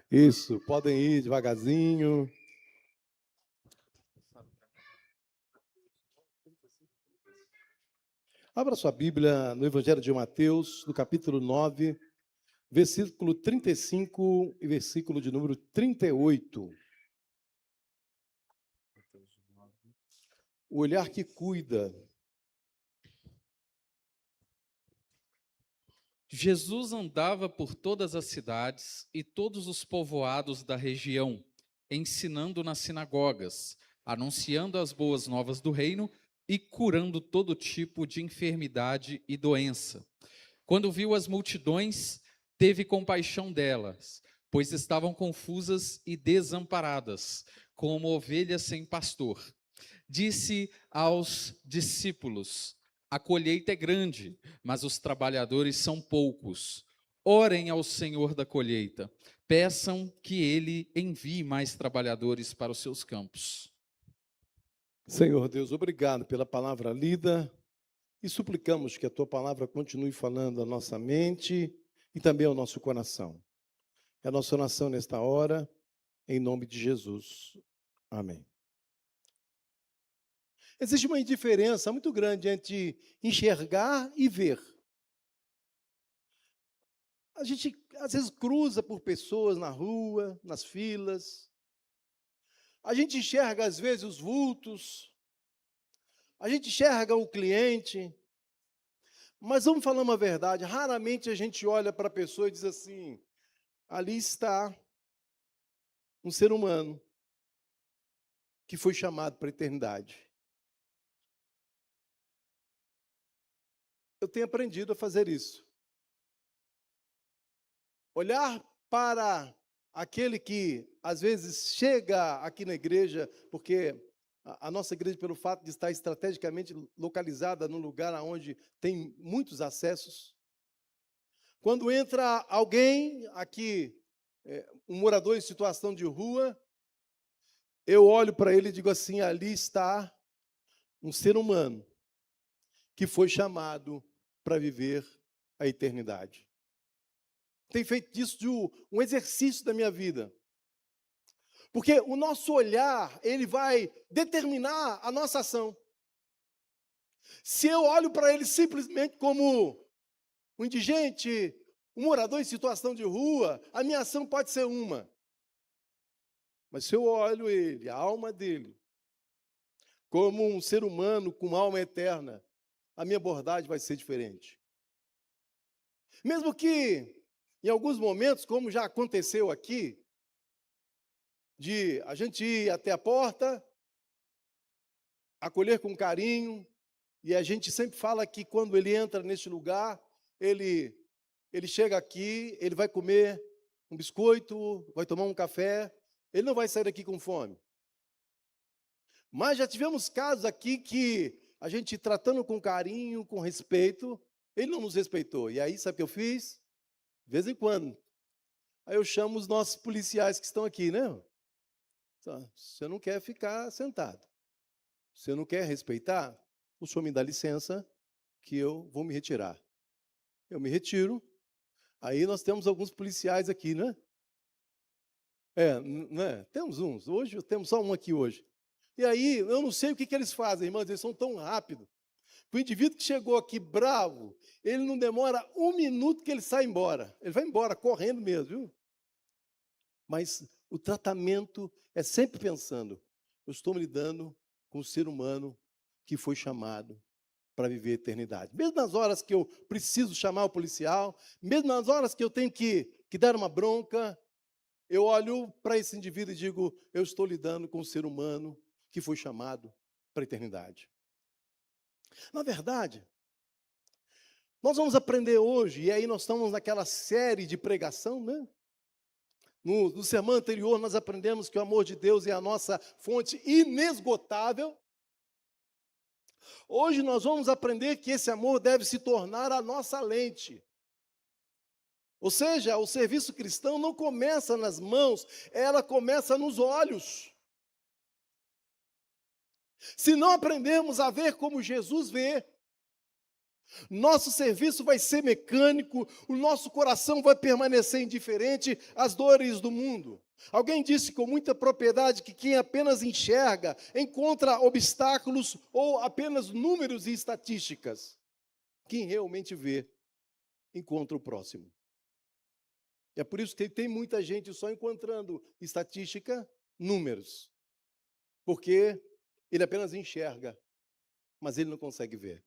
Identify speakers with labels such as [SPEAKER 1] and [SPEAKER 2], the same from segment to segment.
[SPEAKER 1] Isso, podem ir devagarzinho. Abra sua Bíblia no Evangelho de Mateus, no capítulo 9, versículo 35 e versículo de número 38. O olhar que cuida.
[SPEAKER 2] Jesus andava por todas as cidades e todos os povoados da região, ensinando nas sinagogas, anunciando as boas novas do reino e curando todo tipo de enfermidade e doença. Quando viu as multidões, teve compaixão delas, pois estavam confusas e desamparadas, como ovelhas sem pastor. Disse aos discípulos: a colheita é grande, mas os trabalhadores são poucos. Orem ao Senhor da colheita, peçam que Ele envie mais trabalhadores para os seus campos.
[SPEAKER 1] Senhor Deus, obrigado pela palavra lida e suplicamos que a Tua palavra continue falando à nossa mente e também ao nosso coração. É a nossa oração nesta hora, em nome de Jesus. Amém. Existe uma indiferença muito grande entre enxergar e ver. A gente, às vezes, cruza por pessoas na rua, nas filas. A gente enxerga, às vezes, os vultos. A gente enxerga o cliente. Mas vamos falar uma verdade, raramente a gente olha para a pessoa e diz assim, ali está um ser humano que foi chamado para a eternidade. Eu tenho aprendido a fazer isso. Olhar para aquele que, às vezes, chega aqui na igreja, porque a nossa igreja, pelo fato de estar estrategicamente localizada num lugar onde tem muitos acessos, quando entra alguém aqui, um morador em situação de rua, eu olho para ele e digo assim, ali está um ser humano que foi chamado para viver a eternidade. Tenho feito disso de um exercício da minha vida. Porque o nosso olhar, ele vai determinar a nossa ação. Se eu olho para ele simplesmente como um indigente, um morador em situação de rua, a minha ação pode ser uma. Mas se eu olho ele, a alma dele, como um ser humano com alma eterna, a minha abordagem vai ser diferente. Mesmo que, em alguns momentos, como já aconteceu aqui, de a gente ir até a porta, acolher com carinho, e a gente sempre fala que quando ele entra neste lugar, ele chega aqui, ele vai comer um biscoito, vai tomar um café, ele não vai sair daqui com fome. Mas já tivemos casos aqui que a gente tratando com carinho, com respeito, ele não nos respeitou. E aí, sabe o que eu fiz? De vez em quando. Aí eu chamo os nossos policiais que estão aqui, né? Você não quer ficar sentado. Você não quer respeitar? O senhor me dá licença que eu vou me retirar. Eu me retiro. Aí nós temos alguns policiais aqui, né? Né? Temos uns. Hoje, temos só um aqui hoje. E aí, eu não sei o que eles fazem, irmãos, eles são tão rápidos. O indivíduo que chegou aqui bravo, ele não demora um minuto que ele sai embora. Ele vai embora correndo mesmo, viu? Mas o tratamento é sempre pensando, eu estou me lidando com um ser humano que foi chamado para viver a eternidade. Mesmo nas horas que eu preciso chamar o policial, mesmo nas horas que eu tenho que dar uma bronca, eu olho para esse indivíduo e digo, eu estou lidando com um ser humano que foi chamado para a eternidade. Na verdade, nós vamos aprender hoje, e aí nós estamos naquela série de pregação, né? No sermão anterior, nós aprendemos que o amor de Deus é a nossa fonte inesgotável. Hoje nós vamos aprender que esse amor deve se tornar a nossa lente. Ou seja, o serviço cristão não começa nas mãos, ela começa nos olhos. Se não aprendermos a ver como Jesus vê, Nosso serviço vai ser mecânico, o nosso coração vai permanecer indiferente às dores do mundo. Alguém disse com muita propriedade que quem apenas enxerga encontra obstáculos ou apenas números e estatísticas. Quem realmente vê, encontra o próximo. É por isso que tem muita gente só encontrando estatística, números. Porque ele apenas enxerga, mas ele não consegue ver.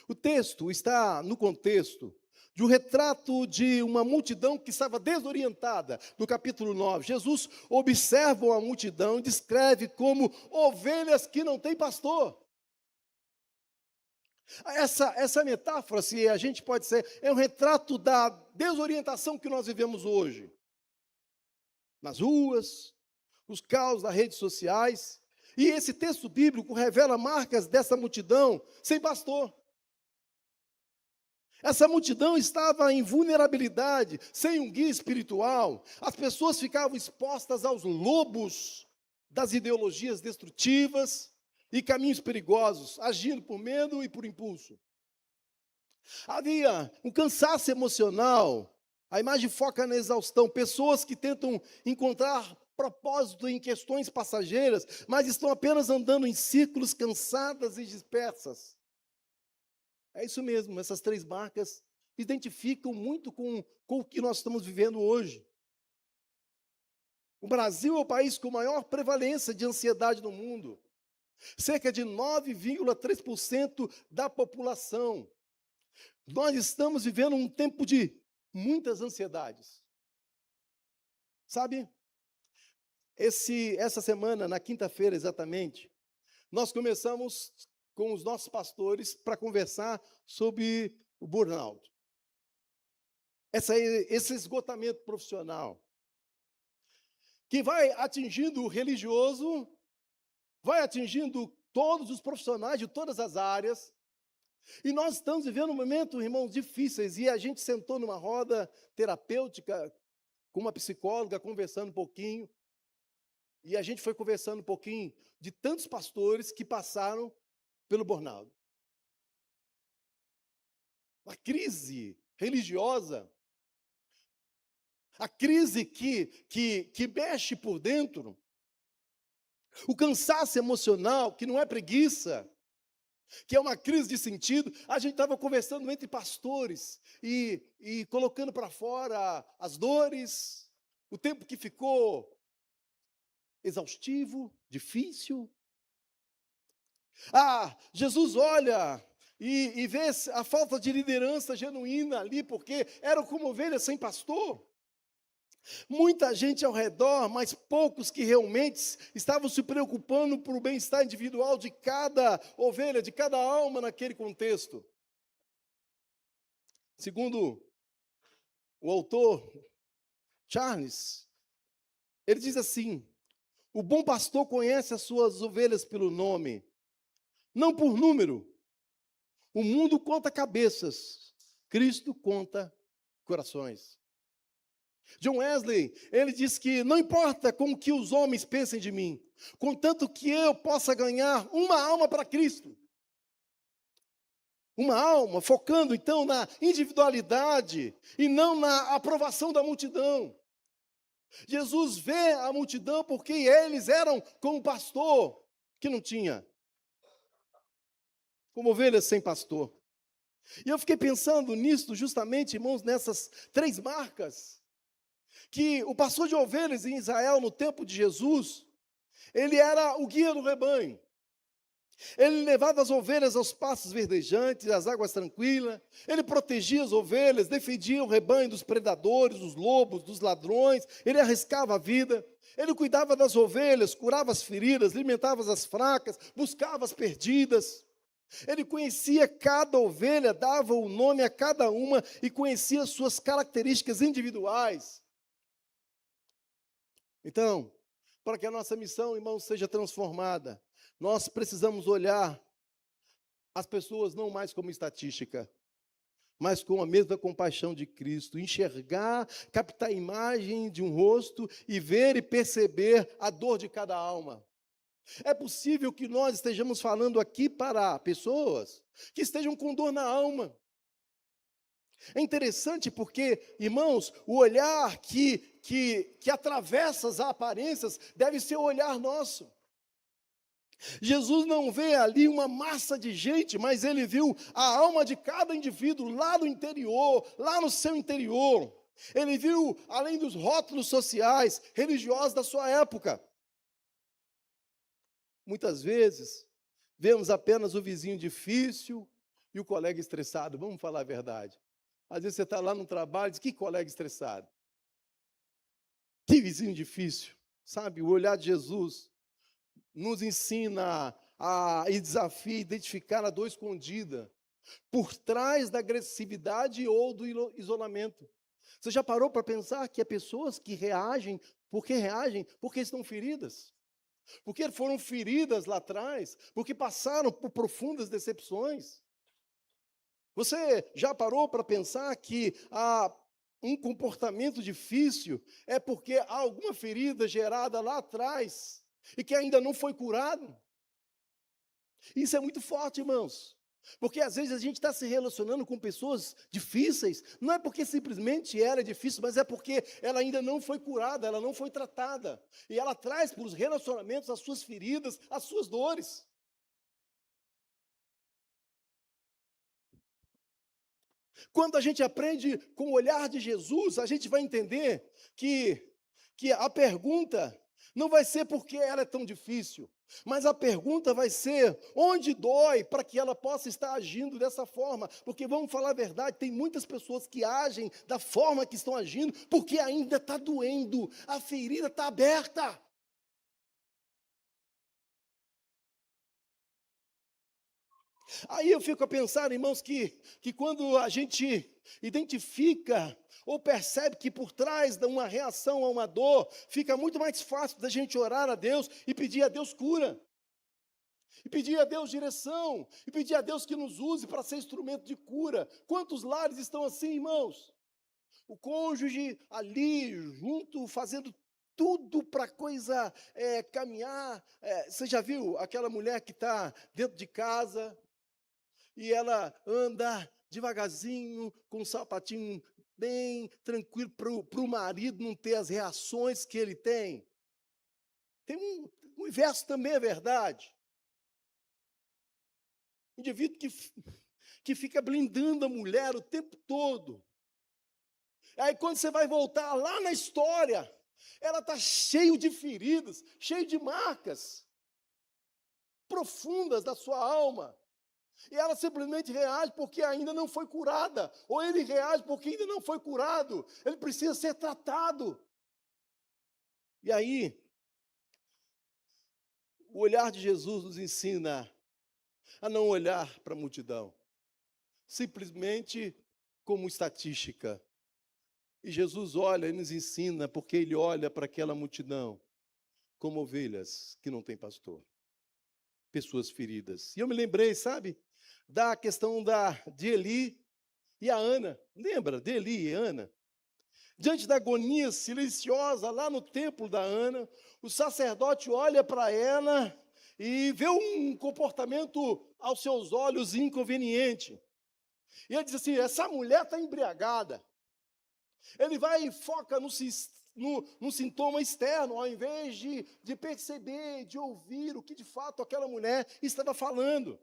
[SPEAKER 1] O texto está no contexto de um retrato de uma multidão que estava desorientada. No capítulo 9, Jesus observa a multidão e descreve como ovelhas que não têm pastor. Essa metáfora, se a gente pode ser, é um retrato da desorientação que nós vivemos hoje. Nas ruas, os caos das redes sociais. E esse texto bíblico revela marcas dessa multidão sem pastor. Essa multidão estava em vulnerabilidade, sem um guia espiritual. As pessoas ficavam expostas aos lobos das ideologias destrutivas e caminhos perigosos, agindo por medo e por impulso. Havia um cansaço emocional. A imagem foca na exaustão. Pessoas que tentam encontrar propósito em questões passageiras, mas estão apenas andando em círculos, cansadas e dispersas. É isso mesmo, essas três marcas identificam muito com o que nós estamos vivendo hoje. O Brasil é o país com maior prevalência de ansiedade no mundo. Cerca de 9,3% da população. Nós estamos vivendo um tempo de muitas ansiedades. Sabe? Essa semana, na quinta-feira exatamente, nós começamos com os nossos pastores para conversar sobre o burnout. Esse esgotamento profissional, que vai atingindo o religioso, vai atingindo todos os profissionais de todas as áreas. E nós estamos vivendo um momento, irmãos, difíceis, e a gente sentou numa roda terapêutica com uma psicóloga, conversando um pouquinho, e a gente foi conversando um pouquinho de tantos pastores que passaram pelo burnout. A crise religiosa, a crise que mexe por dentro, o cansaço emocional, que não é preguiça, que é uma crise de sentido. A gente estava conversando entre pastores e colocando para fora as dores, o tempo que ficou exaustivo, difícil. Jesus olha e vê a falta de liderança genuína ali, porque eram como ovelhas sem pastor. Muita gente ao redor, mas poucos que realmente estavam se preocupando por o bem-estar individual de cada ovelha, de cada alma naquele contexto. Segundo o autor Charles, ele diz assim: o bom pastor conhece as suas ovelhas pelo nome, não por número. O mundo conta cabeças, Cristo conta corações. John Wesley, ele diz que não importa com o que os homens pensem de mim, contanto que eu possa ganhar uma alma para Cristo. Uma alma focando então na individualidade e não na aprovação da multidão. Jesus vê a multidão porque eles eram como pastor que não tinha. Como ovelhas sem pastor. E eu fiquei pensando nisso justamente, irmãos, nessas três marcas. Que o pastor de ovelhas em Israel, no tempo de Jesus, ele era o guia do rebanho. Ele levava as ovelhas aos pastos verdejantes, às águas tranquilas. Ele protegia as ovelhas, defendia o rebanho dos predadores, dos lobos, dos ladrões. Ele arriscava a vida. Ele cuidava das ovelhas, curava as feridas, alimentava as fracas, buscava as perdidas. Ele conhecia cada ovelha, dava o nome a cada uma e conhecia suas características individuais. Então, para que a nossa missão, irmãos, seja transformada, nós precisamos olhar as pessoas não mais como estatística, mas com a mesma compaixão de Cristo, enxergar, captar a imagem de um rosto e ver e perceber a dor de cada alma. É possível que nós estejamos falando aqui para pessoas que estejam com dor na alma. É interessante porque, irmãos, o olhar que atravessa as aparências deve ser o olhar nosso. Jesus não vê ali uma massa de gente, mas ele viu a alma de cada indivíduo lá no interior, lá no seu interior. Ele viu, além dos rótulos sociais, religiosos da sua época. Muitas vezes, vemos apenas o vizinho difícil e o colega estressado. Vamos falar a verdade. Às vezes você está lá no trabalho e diz, que colega estressado. Que vizinho difícil. Sabe, o olhar de Jesus nos ensina e desafia a identificar a dor escondida por trás da agressividade ou do isolamento. Você já parou para pensar que há pessoas que reagem? Porque estão feridas. Porque foram feridas lá atrás, porque passaram por profundas decepções. Você já parou para pensar que um comportamento difícil é porque há alguma ferida gerada lá atrás e que ainda não foi curado? Isso é muito forte, irmãos. Porque às vezes a gente está se relacionando com pessoas difíceis, não é porque simplesmente ela é difícil, mas é porque ela ainda não foi curada, ela não foi tratada. E ela traz para os relacionamentos as suas feridas, as suas dores. Quando a gente aprende com o olhar de Jesus, a gente vai entender que a pergunta não vai ser porque ela é tão difícil, mas a pergunta vai ser onde dói para que ela possa estar agindo dessa forma. Porque vamos falar a verdade, tem muitas pessoas que agem da forma que estão agindo porque ainda está doendo, a ferida está aberta. Aí eu fico a pensar, irmãos, que quando a gente identifica ou percebe que por trás de uma reação a uma dor, fica muito mais fácil da gente orar a Deus e pedir a Deus cura. E pedir a Deus direção, e pedir a Deus que nos use para ser instrumento de cura. Quantos lares estão assim, irmãos? O cônjuge ali, junto, fazendo tudo para a coisa caminhar. Você já viu aquela mulher que está dentro de casa e ela anda devagarzinho, com um sapatinho bem tranquilo, para o marido não ter as reações que ele tem? Tem o inverso também é verdade. Um indivíduo que fica blindando a mulher o tempo todo. Aí quando você vai voltar lá na história, ela está cheia de feridas, cheia de marcas profundas da sua alma. E ela simplesmente reage porque ainda não foi curada. Ou ele reage porque ainda não foi curado. Ele precisa ser tratado. E aí, o olhar de Jesus nos ensina a não olhar para a multidão, simplesmente como estatística. E Jesus olha e nos ensina, porque ele olha para aquela multidão como ovelhas que não têm pastor, pessoas feridas. E eu me lembrei, sabe, da questão de Eli e a Ana. Lembra de Eli e Ana? Diante da agonia silenciosa lá no templo da Ana, o sacerdote olha para ela e vê um comportamento aos seus olhos inconveniente. E ele diz assim, essa mulher está embriagada. Ele vai e foca no sintoma externo, ao invés de perceber, de ouvir o que de fato aquela mulher estava falando.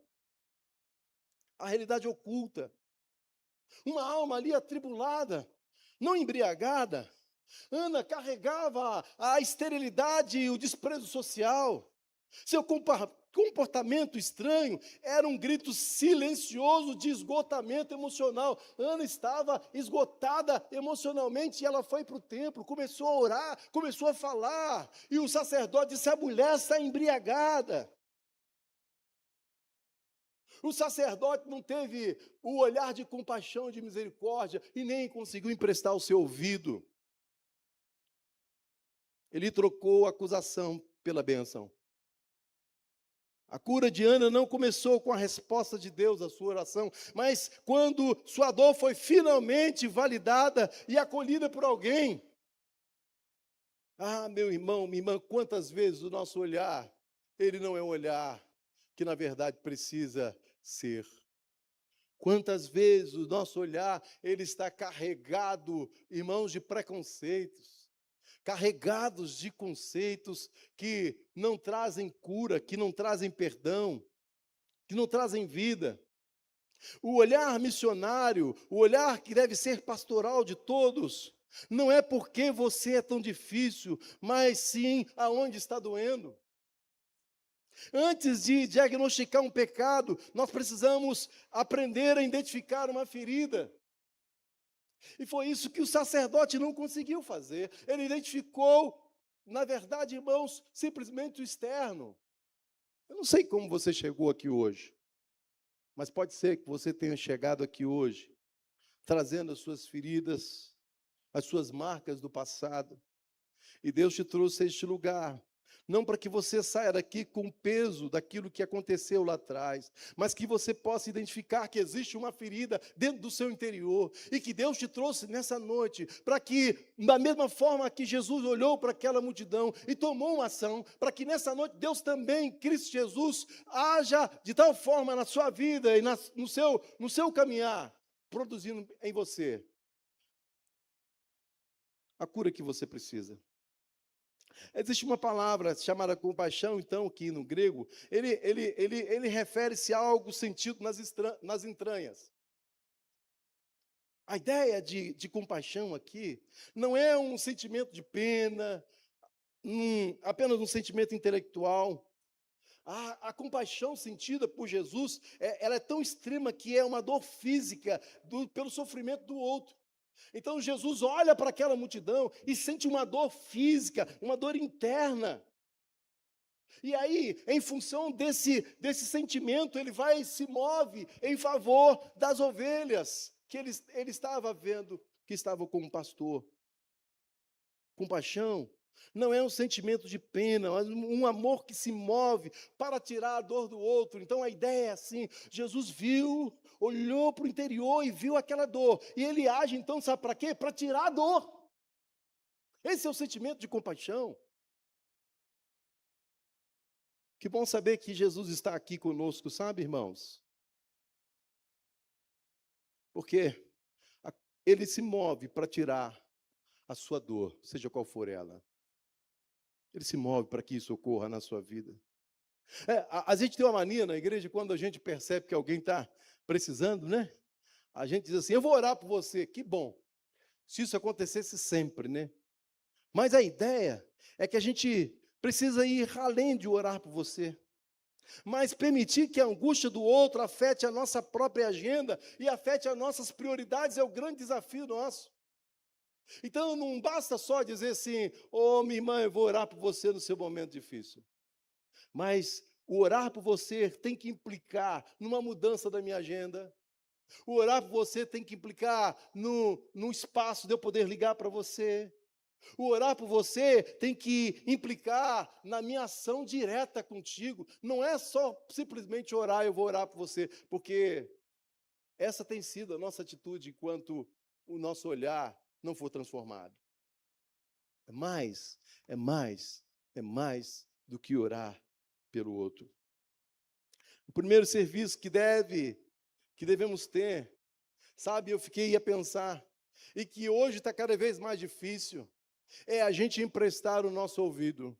[SPEAKER 1] A realidade oculta. Uma alma ali atribulada, não embriagada. Ana carregava a esterilidade e o desprezo social. Seu comportamento estranho era um grito silencioso de esgotamento emocional. Ana estava esgotada emocionalmente e ela foi para o templo, começou a orar, começou a falar. E o sacerdote disse, a mulher está embriagada. O sacerdote não teve o olhar de compaixão e de misericórdia e nem conseguiu emprestar o seu ouvido. Ele trocou a acusação pela bênção. A cura de Ana não começou com a resposta de Deus à sua oração, mas quando sua dor foi finalmente validada e acolhida por alguém. Ah, meu irmão, minha irmã, quantas vezes o nosso olhar ele não é um olhar que, na verdade, precisa ser. Quantas vezes o nosso olhar, ele está carregado, irmãos, de preconceitos, carregados de conceitos que não trazem cura, que não trazem perdão, que não trazem vida. O olhar missionário, o olhar que deve ser pastoral de todos, não é porque você é tão difícil, mas sim aonde está doendo. Antes de diagnosticar um pecado, nós precisamos aprender a identificar uma ferida. E foi isso que o sacerdote não conseguiu fazer. Ele identificou, na verdade, irmãos, simplesmente o externo. Eu não sei como você chegou aqui hoje, mas pode ser que você tenha chegado aqui hoje, trazendo as suas feridas, as suas marcas do passado. E Deus te trouxe a este lugar, não para que você saia daqui com o peso daquilo que aconteceu lá atrás, mas que você possa identificar que existe uma ferida dentro do seu interior, e que Deus te trouxe nessa noite, para que, da mesma forma que Jesus olhou para aquela multidão e tomou uma ação, para que nessa noite Deus também, Cristo Jesus, haja de tal forma na sua vida e no seu caminhar, produzindo em você a cura que você precisa. Existe uma palavra chamada compaixão, então, que no grego, ele refere-se a algo sentido nas entranhas. A ideia de compaixão aqui não é um sentimento de pena, apenas um sentimento intelectual. A compaixão sentida por Jesus, ela é tão extrema que é uma dor física pelo sofrimento do outro. Então Jesus olha para aquela multidão e sente uma dor física, uma dor interna. E aí, em função desse sentimento, ele se move em favor das ovelhas que ele estava vendo, que estavam com o pastor. Compaixão não é um sentimento de pena, mas um amor que se move para tirar a dor do outro. Então a ideia é assim: Jesus viu, olhou para o interior e viu aquela dor, e ele age então, sabe para quê? Para tirar a dor. Esse é o sentimento de compaixão. Que bom saber que Jesus está aqui conosco, sabe, irmãos? Porque ele se move para tirar a sua dor, seja qual for ela. Ele se move para que isso ocorra na sua vida. A gente tem uma mania na igreja, quando a gente percebe que alguém está precisando, né? A gente diz assim: eu vou orar por você. Que bom, se isso acontecesse sempre, né? Mas a ideia é que a gente precisa ir além de orar por você, mas permitir que a angústia do outro afete a nossa própria agenda e afete as nossas prioridades é o grande desafio nosso. Então não basta só dizer assim: ô minha irmã, eu vou orar por você no seu momento difícil. Mas o orar por você tem que implicar numa mudança da minha agenda. O orar por você tem que implicar no espaço de eu poder ligar para você. O orar por você tem que implicar na minha ação direta contigo. Não é só simplesmente orar, eu vou orar por você, porque essa tem sido a nossa atitude enquanto o nosso olhar não for transformado. É mais do que orar pelo outro. O primeiro serviço que devemos ter, sabe, eu fiquei a pensar, e que hoje está cada vez mais difícil, é a gente emprestar o nosso ouvido.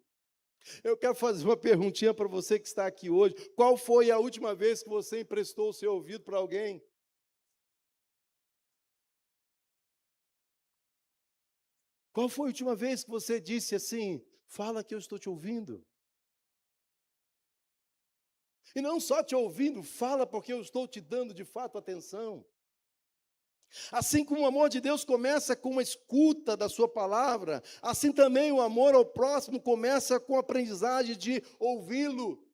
[SPEAKER 1] Eu quero fazer uma perguntinha para você que está aqui hoje. Qual foi a última vez que você emprestou o seu ouvido para alguém? Qual foi a última vez que você disse assim: fala que eu estou te ouvindo? E não só te ouvindo, fala porque eu estou te dando de fato atenção. Assim como o amor de Deus começa com uma escuta da sua palavra, assim também o amor ao próximo começa com a aprendizagem de ouvi-lo.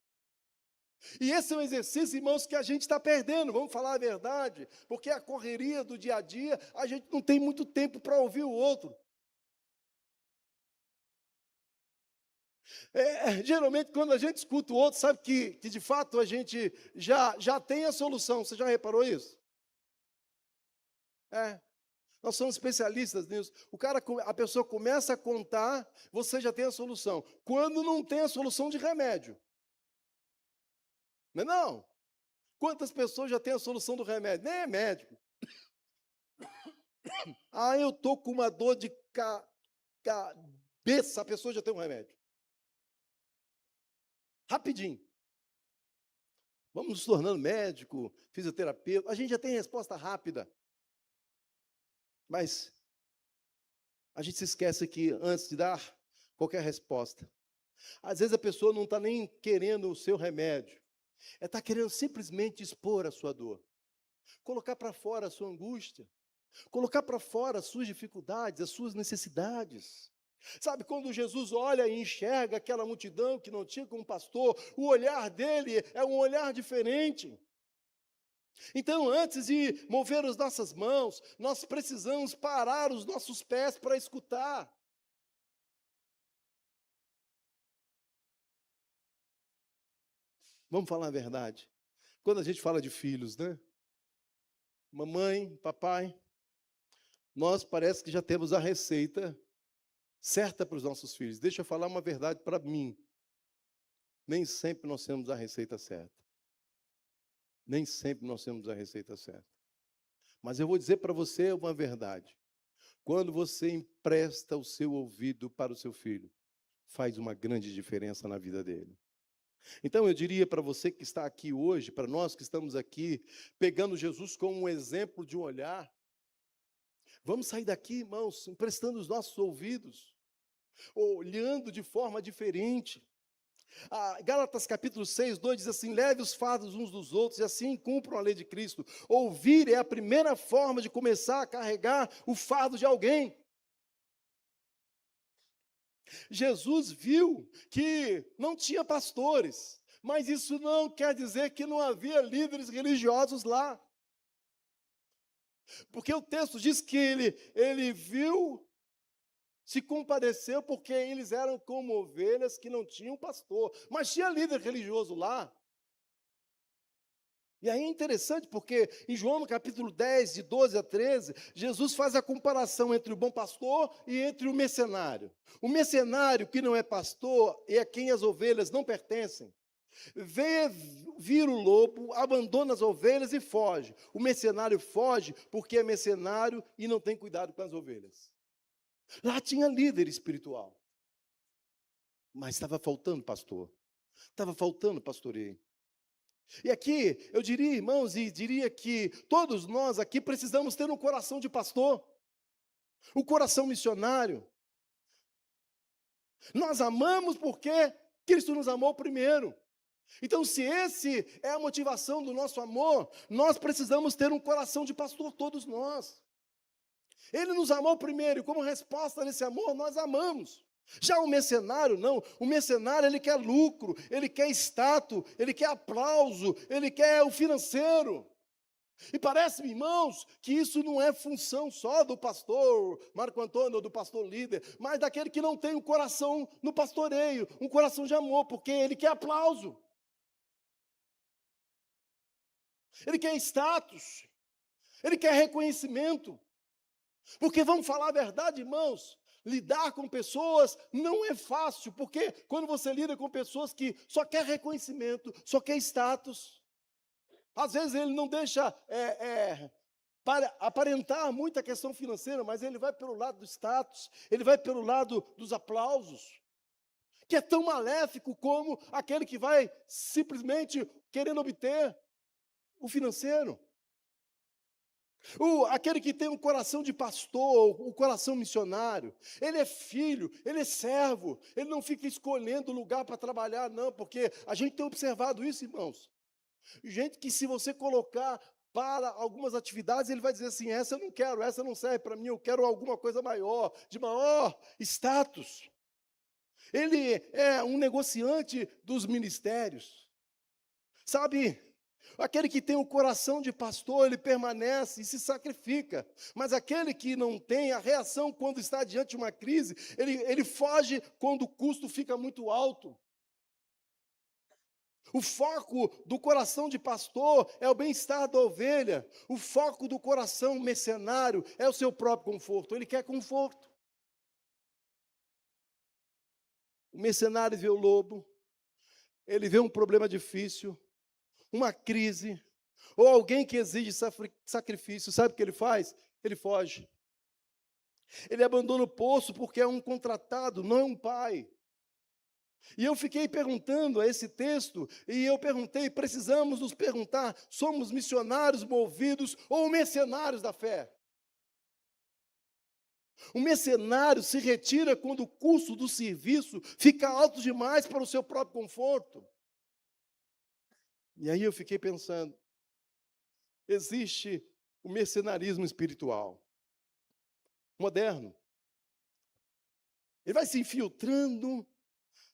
[SPEAKER 1] E esse é um exercício, irmãos, que a gente está perdendo, vamos falar a verdade, porque a correria do dia a dia, a gente não tem muito tempo para ouvir o outro. Geralmente, quando a gente escuta o outro, sabe que de fato a gente já tem a solução. Você já reparou isso? Nós somos especialistas nisso. A pessoa começa a contar, você já tem a solução. Quando não tem a solução de remédio. Não é não? Quantas pessoas já têm a solução do remédio? Nem é médico. Ah, eu estou com uma dor de cabeça, a pessoa já tem um remédio. Rapidinho. Vamos nos tornando médico, fisioterapeuta, a gente já tem resposta rápida. Mas a gente se esquece que antes de dar qualquer resposta, às vezes a pessoa não está nem querendo o seu remédio, está querendo simplesmente expor a sua dor, colocar para fora a sua angústia, colocar para fora as suas dificuldades, as suas necessidades. Sabe, quando Jesus olha e enxerga aquela multidão que não tinha como pastor, o olhar dele é um olhar diferente. Então, antes de mover as nossas mãos, nós precisamos parar os nossos pés para escutar. Vamos falar a verdade. Quando a gente fala de filhos, né? Mamãe, papai, nós parece que já temos a receita certa para os nossos filhos. Deixa eu falar uma verdade para mim. Nem sempre nós temos a receita certa. Nem sempre nós temos a receita certa. Mas eu vou dizer para você uma verdade. Quando você empresta o seu ouvido para o seu filho, faz uma grande diferença na vida dele. Então eu diria para você que está aqui hoje, para nós que estamos aqui, pegando Jesus como um exemplo de um olhar, vamos sair daqui, irmãos, emprestando os nossos ouvidos, olhando de forma diferente. Gálatas capítulo 6, 2 diz assim: leve os fardos uns dos outros e assim cumpram a lei de Cristo. Ouvir é a primeira forma de começar a carregar o fardo de alguém. Jesus viu que não tinha pastores, mas isso não quer dizer que não havia líderes religiosos lá. Porque o texto diz que ele viu, se compadeceu, porque eles eram como ovelhas que não tinham pastor, mas tinha líder religioso lá. E aí é interessante porque em João no capítulo 10, de 12 a 13, Jesus faz a comparação entre o bom pastor e entre o mercenário. O mercenário que não é pastor e a quem as ovelhas não pertencem, vê vir o lobo, abandona as ovelhas e foge. O mercenário foge porque é mercenário e não tem cuidado com as ovelhas. Lá tinha líder espiritual, mas estava faltando pastor, estava faltando pastoreio. E aqui, eu diria, irmãos, e diria que todos nós aqui precisamos ter um coração de pastor, um coração missionário. Nós amamos porque Cristo nos amou primeiro. Então, se esse é a motivação do nosso amor, nós precisamos ter um coração de pastor, todos nós. Ele nos amou primeiro, e como resposta desse amor, nós amamos. Já o mercenário, não. O mercenário, ele quer lucro, ele quer status, ele quer aplauso, ele quer o financeiro. E parece-me, irmãos, que isso não é função só do pastor Marco Antônio, ou do pastor líder, mas daquele que não tem um coração no pastoreio, um coração de amor, porque ele quer aplauso. Ele quer status, ele quer reconhecimento. Porque vamos falar a verdade, irmãos, lidar com pessoas não é fácil, porque quando você lida com pessoas que só quer reconhecimento, só quer status, às vezes ele não deixa para aparentar muito a questão financeira, mas ele vai pelo lado do status, ele vai pelo lado dos aplausos, que é tão maléfico como aquele que vai simplesmente querendo obter o financeiro. Aquele que tem um coração de pastor, um coração missionário, ele é filho, ele é servo, ele não fica escolhendo lugar para trabalhar, não, porque a gente tem observado isso, irmãos. Gente que, se você colocar para algumas atividades, ele vai dizer assim: essa eu não quero, essa não serve para mim, eu quero alguma coisa maior, de maior status. Ele é um negociante dos ministérios, sabe? Aquele que tem o coração de pastor, ele permanece e se sacrifica. Mas aquele que não tem a reação quando está diante de uma crise, ele foge quando o custo fica muito alto. O foco do coração de pastor é o bem-estar da ovelha. O foco do coração mercenário é o seu próprio conforto. Ele quer conforto. O mercenário vê o lobo, ele vê um problema difícil, uma crise, ou alguém que exige sacrifício, sabe o que ele faz? Ele foge. Ele abandona o poço porque é um contratado, não é um pai. E eu fiquei perguntando a esse texto, e eu perguntei, precisamos nos perguntar, somos missionários movidos ou mercenários da fé? O mercenário se retira quando o custo do serviço fica alto demais para o seu próprio conforto. E aí eu fiquei pensando, existe o mercenarismo espiritual, moderno. Ele vai se infiltrando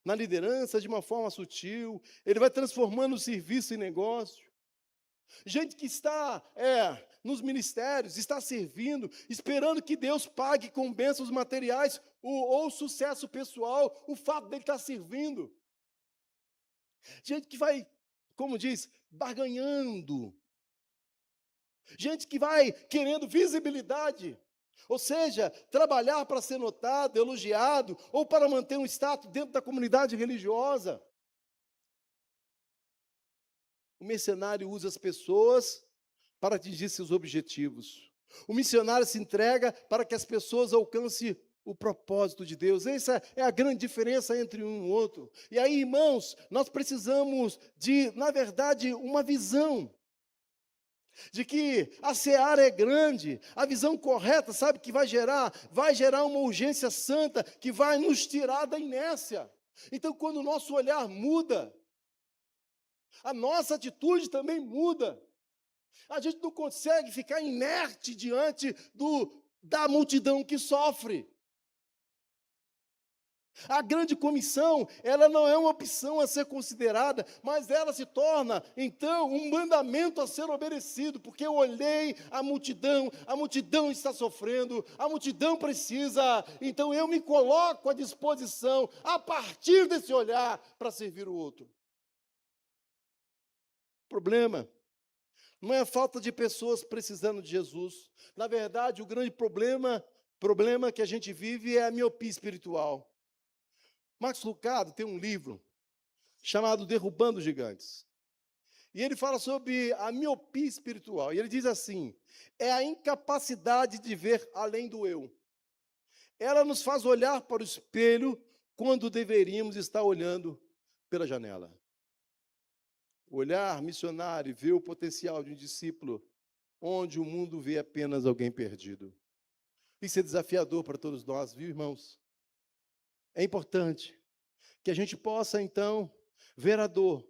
[SPEAKER 1] na liderança de uma forma sutil, ele vai transformando o serviço em negócio. Gente que está nos ministérios, está servindo, esperando que Deus pague com bênçãos materiais ou sucesso pessoal, o fato dele estar servindo. Gente que vai, como diz, barganhando. Gente que vai querendo visibilidade. Ou seja, trabalhar para ser notado, elogiado, ou para manter um status dentro da comunidade religiosa. O mercenário usa as pessoas para atingir seus objetivos. O missionário se entrega para que as pessoas alcancem o propósito de Deus. Essa é a grande diferença entre um e o outro. E aí, irmãos, nós precisamos de, na verdade, uma visão. De que a seara é grande, a visão correta, sabe que vai gerar? Vai gerar uma urgência santa que vai nos tirar da inércia. Então, quando o nosso olhar muda, a nossa atitude também muda. A gente não consegue ficar inerte diante da multidão que sofre. A grande comissão, ela não é uma opção a ser considerada, mas ela se torna, então, um mandamento a ser obedecido, porque eu olhei a multidão está sofrendo, a multidão precisa, então eu me coloco à disposição, a partir desse olhar, para servir o outro. O problema não é a falta de pessoas precisando de Jesus. Na verdade, o grande problema que a gente vive é a miopia espiritual. Max Lucado tem um livro chamado Derrubando Gigantes. E ele fala sobre a miopia espiritual. E ele diz assim, é a incapacidade de ver além do eu. Ela nos faz olhar para o espelho quando deveríamos estar olhando pela janela. Olhar missionário e ver o potencial de um discípulo onde o mundo vê apenas alguém perdido. Isso é desafiador para todos nós, viu, irmãos? É importante que a gente possa, então, ver a dor.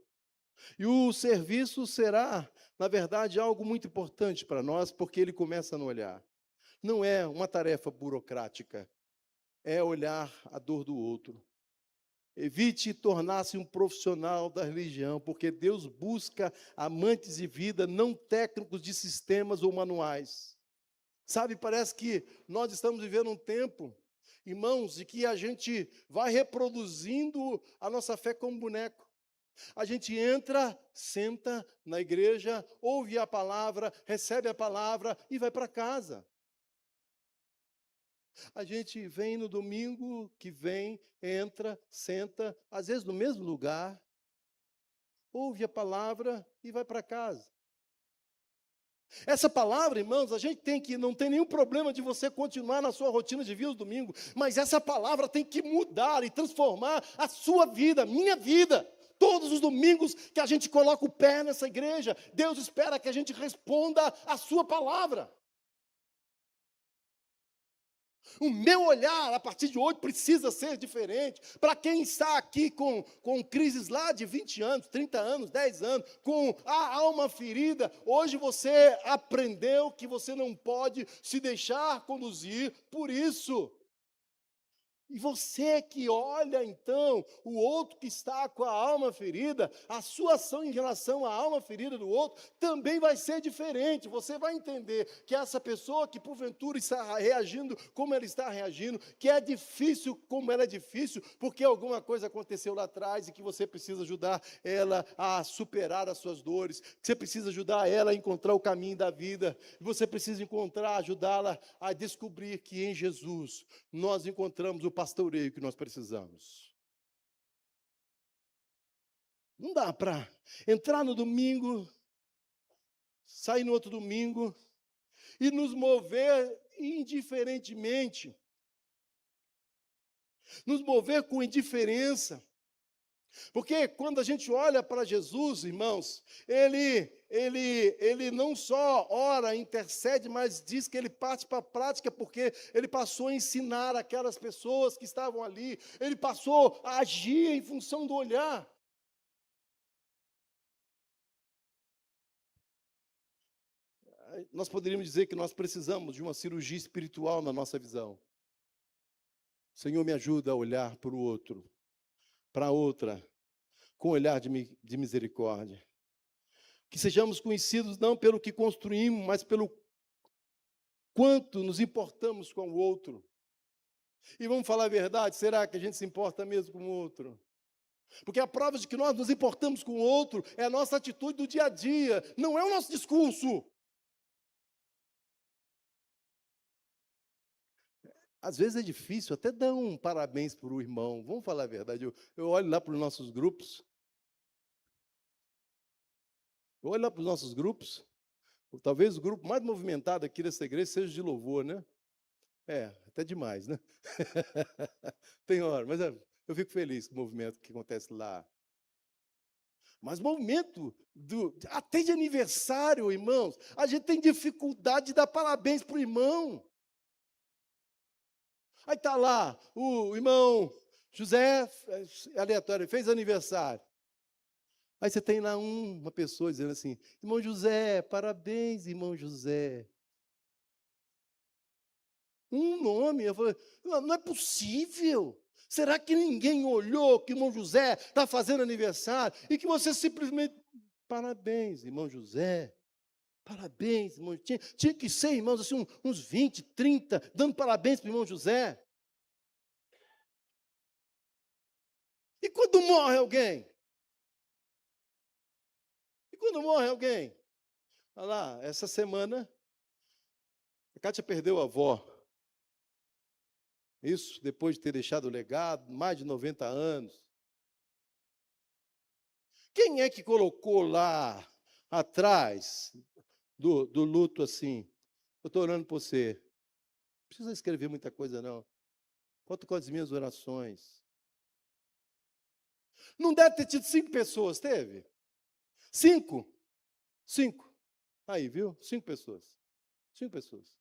[SPEAKER 1] E o serviço será, na verdade, algo muito importante para nós, porque ele começa no olhar. Não é uma tarefa burocrática, é olhar a dor do outro. Evite tornar-se um profissional da religião, porque Deus busca amantes de vida, não técnicos de sistemas ou manuais. Sabe, parece que nós estamos vivendo um tempo, irmãos, de que a gente vai reproduzindo a nossa fé como boneco. A gente entra, senta na igreja, ouve a palavra, recebe a palavra e vai para casa. A gente vem no domingo que vem, entra, senta, às vezes no mesmo lugar, ouve a palavra e vai para casa. Essa palavra, irmãos, a gente não tem nenhum problema de você continuar na sua rotina de vida no domingo, mas essa palavra tem que mudar e transformar a sua vida, a minha vida. Todos os domingos que a gente coloca o pé nessa igreja, Deus espera que a gente responda a sua palavra. O meu olhar, a partir de hoje, precisa ser diferente. Para quem está aqui com crises lá de 20 anos, 30 anos, 10 anos, com a alma ferida, hoje você aprendeu que você não pode se deixar conduzir por isso. E você que olha, então, o outro que está com a alma ferida, a sua ação em relação à alma ferida do outro também vai ser diferente. Você vai entender que essa pessoa que, porventura, está reagindo como ela está reagindo, que é difícil como ela é difícil, porque alguma coisa aconteceu lá atrás e que você precisa ajudar ela a superar as suas dores, que você precisa ajudar ela a encontrar o caminho da vida, e você precisa ajudá-la a descobrir que em Jesus nós encontramos o pastoreio que nós precisamos. Não dá para entrar no domingo, sair no outro domingo e nos mover indiferentemente, nos mover com indiferença. Porque quando a gente olha para Jesus, irmãos, ele não só ora, intercede, mas diz que ele parte para a prática, porque ele passou a ensinar aquelas pessoas que estavam ali, ele passou a agir em função do olhar. Nós poderíamos dizer que nós precisamos de uma cirurgia espiritual na nossa visão. Senhor, me ajuda a olhar para o outro, para a outra, com olhar de misericórdia. Que sejamos conhecidos não pelo que construímos, mas pelo quanto nos importamos com o outro. E vamos falar a verdade, será que a gente se importa mesmo com o outro? Porque a prova de que nós nos importamos com o outro é a nossa atitude do dia a dia, não é o nosso discurso. Às vezes é difícil até dar um parabéns para o irmão, vamos falar a verdade. Eu olho lá para os nossos grupos, talvez o grupo mais movimentado aqui dessa igreja seja de louvor, né? Até demais, né? Tem hora, mas eu fico feliz com o movimento que acontece lá. Mas movimento até de aniversário, irmãos, a gente tem dificuldade de dar parabéns para o irmão. Aí está lá, o irmão José, aleatório, fez aniversário. Aí você tem lá uma pessoa dizendo assim, irmão José, parabéns, irmão José. Um nome, eu falei, não é possível. Será que ninguém olhou que o irmão José está fazendo aniversário e que você simplesmente, parabéns, irmão José. Parabéns, irmão. Tinha que ser, irmãos, assim, uns 20, 30, dando parabéns para o irmão José. E quando morre alguém? Olha lá, essa semana, a Kátia perdeu a avó. Isso, depois de ter deixado o legado, mais de 90 anos. Quem é que colocou lá atrás do luto assim? Eu estou orando por você. Não precisa escrever muita coisa, não. Conta com as minhas orações. Não deve ter tido 5 pessoas, teve? 5? 5. Aí, viu? 5 pessoas. 5 pessoas.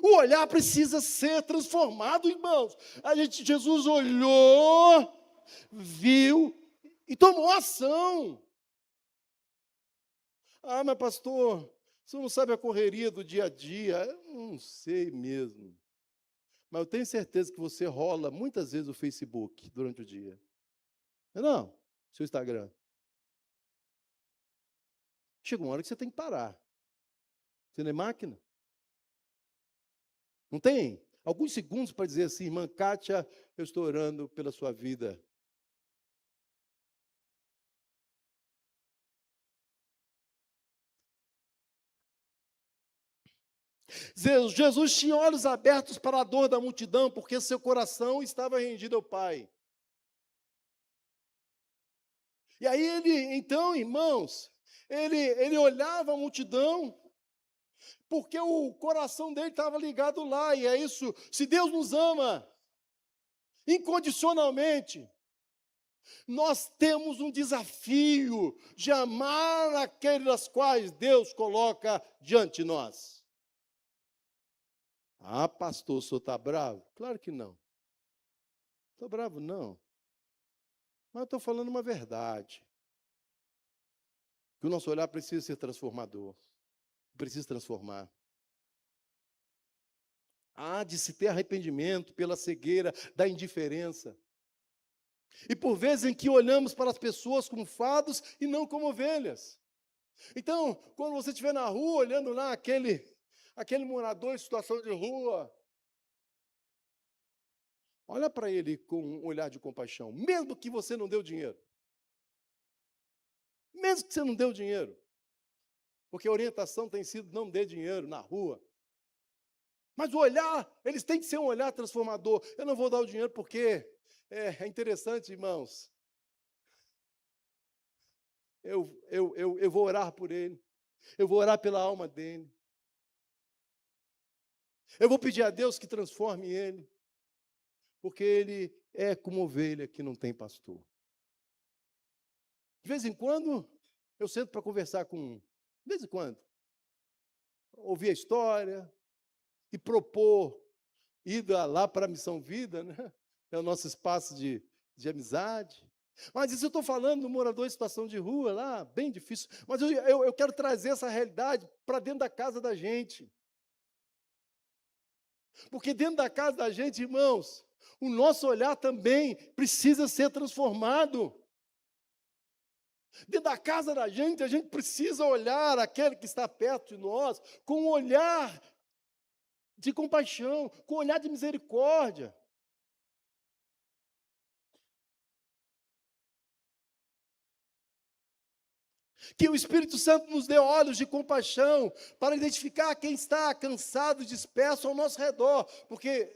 [SPEAKER 1] O olhar precisa ser transformado, irmãos. Jesus olhou, viu e tomou ação. Ah, mas pastor, você não sabe a correria do dia a dia? Eu não sei mesmo. Mas eu tenho certeza que você rola muitas vezes o Facebook durante o dia. Não, seu Instagram. Chega uma hora que você tem que parar. Você não é máquina? Não tem? Alguns segundos para dizer assim, irmã Kátia, eu estou orando pela sua vida. Jesus tinha olhos abertos para a dor da multidão, porque seu coração estava rendido ao Pai. E aí então, irmãos, ele olhava a multidão, porque o coração dele estava ligado lá, e é isso, se Deus nos ama incondicionalmente, nós temos um desafio de amar aqueles quais Deus coloca diante de nós. Ah, pastor, o senhor está bravo? Claro que não. Estou bravo, não. Mas eu estou falando uma verdade. Que o nosso olhar precisa ser transformador. Precisa transformar. Há de se ter arrependimento pela cegueira da indiferença. E por vezes em que olhamos para as pessoas como fados e não como ovelhas. Então, quando você estiver na rua, olhando lá aquele morador em situação de rua, olha para ele com um olhar de compaixão, mesmo que você não deu dinheiro. Mesmo que você não deu dinheiro. Porque a orientação tem sido não dê dinheiro na rua. Mas o olhar, eles têm que ser um olhar transformador. Eu não vou dar o dinheiro porque é interessante, irmãos. eu vou orar por ele, eu vou orar pela alma dele, eu vou pedir a Deus que transforme ele, porque ele é como ovelha que não tem pastor. De vez em quando, eu sento para conversar com um, de vez em quando, ouvir a história e propor ida lá para a Missão Vida, né? É o nosso espaço de amizade. Mas isso eu estou falando do morador em situação de rua lá, bem difícil. Mas eu quero trazer essa realidade para dentro da casa da gente. Porque dentro da casa da gente, irmãos, o nosso olhar também precisa ser transformado. Dentro da casa da gente, a gente precisa olhar aquele que está perto de nós com um olhar de compaixão, com um olhar de misericórdia. Que o Espírito Santo nos dê olhos de compaixão para identificar quem está cansado, disperso ao nosso redor. Porque,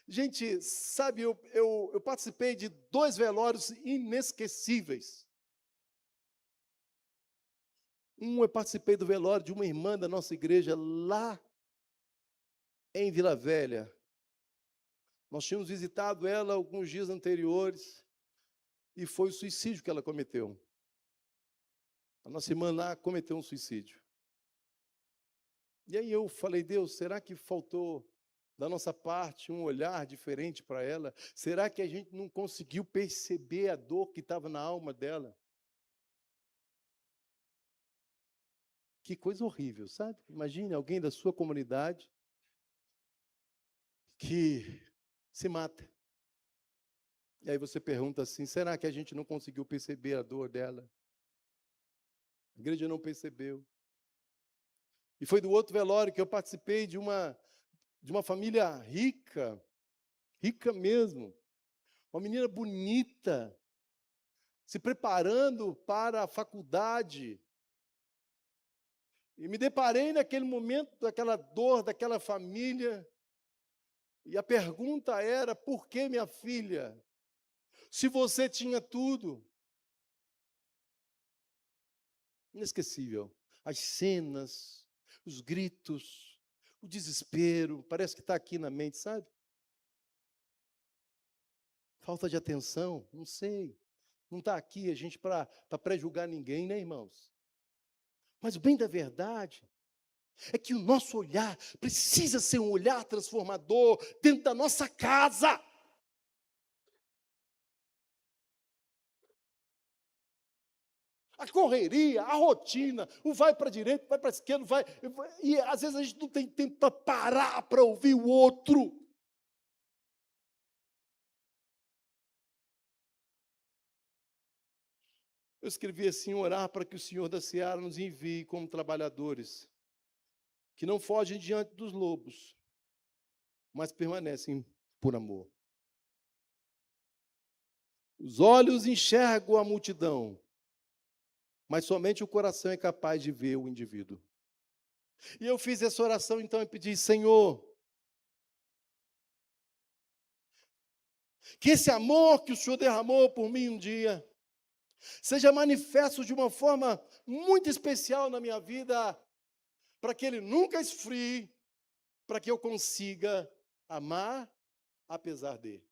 [SPEAKER 1] gente, sabe, eu participei de 2 velórios inesquecíveis. Eu participei do velório de uma irmã da nossa igreja lá em Vila Velha. Nós tínhamos visitado ela alguns dias anteriores e foi o suicídio que ela cometeu. A nossa irmã lá cometeu um suicídio. E aí eu falei, Deus, será que faltou da nossa parte um olhar diferente para ela? Será que a gente não conseguiu perceber a dor que estava na alma dela? Que coisa horrível, sabe? Imagine alguém da sua comunidade que se mata. E aí você pergunta assim, será que a gente não conseguiu perceber a dor dela? A igreja não percebeu. E foi do outro velório que eu participei de uma família rica, rica mesmo. Uma menina bonita, se preparando para a faculdade. E me deparei naquele momento daquela dor, daquela família. E a pergunta era, por que, minha filha? Se você tinha tudo. Inesquecível. As cenas, os gritos, o desespero, parece que está aqui na mente, sabe? Falta de atenção, não sei. Não está aqui a gente para pré-julgar ninguém, né, irmãos? Mas o bem da verdade é que o nosso olhar precisa ser um olhar transformador dentro da nossa casa. A correria, a rotina, o vai para a direita, vai para a esquerda, e às vezes a gente não tem tempo para parar para ouvir o outro. Eu escrevi assim, orar para que o Senhor da Seara nos envie como trabalhadores, que não fogem diante dos lobos, mas permanecem por amor. Os olhos enxergam a multidão, mas somente o coração é capaz de ver o indivíduo. E eu fiz essa oração então e pedi, Senhor, que esse amor que o Senhor derramou por mim um dia, seja manifesto de uma forma muito especial na minha vida, para que ele nunca esfrie, para que eu consiga amar apesar de.